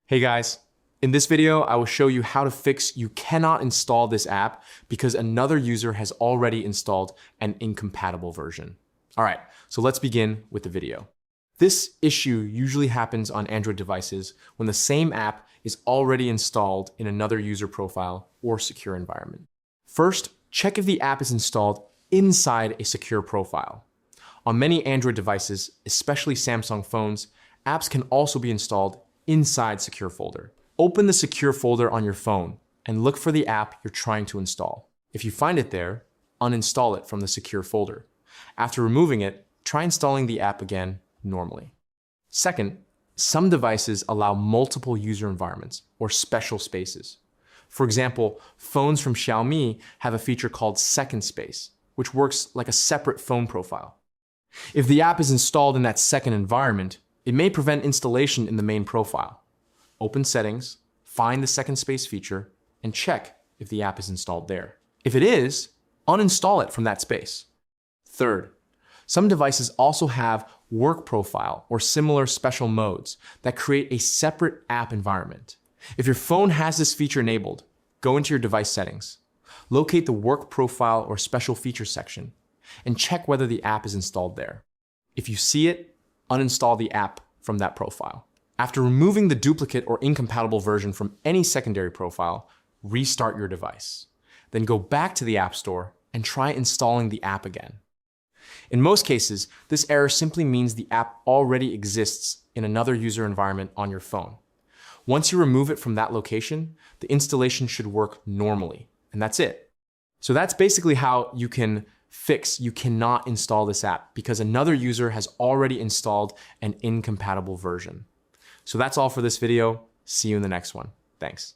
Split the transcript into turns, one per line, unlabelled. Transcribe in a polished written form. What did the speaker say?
Hey guys, in this video, I will show you how to fix you cannot install this app because another user has already installed an incompatible version. All right, so let's begin with the video. This issue usually happens on Android devices when the same app is already installed in another user profile or secure environment. First, check if the app is installed inside a secure profile. On many Android devices, especially Samsung phones, apps can also be installed inside Secure folder. Open the Secure folder on your phone and look for the app you're trying to install. If you find it there, uninstall it from the Secure folder. After removing it, try installing the app again normally. Second, some devices allow multiple user environments or special spaces. For example, phones from Xiaomi have a feature called Second Space, which works like a separate phone profile. If the app is installed in that second environment, it may prevent installation in the main profile. Open Settings, find the Second Space feature, and check if the app is installed there. If it is, uninstall it from that space. Third, some devices also have Work Profile or similar special modes that create a separate app environment. If your phone has this feature enabled, go into your device settings, locate the Work Profile or Special Features section, and check whether the app is installed there. If you see it, uninstall the app from that profile. After removing the duplicate or incompatible version from any secondary profile, restart your device. Then go back to the App Store and try installing the app again. In most cases, this error simply means the app already exists in another user environment on your phone. Once you remove it from that location, the installation should work normally, and that's it. So that's basically how you can fix you cannot install this app because another user has already installed an incompatible version. So that's all for this video. See you in the next one. Thanks.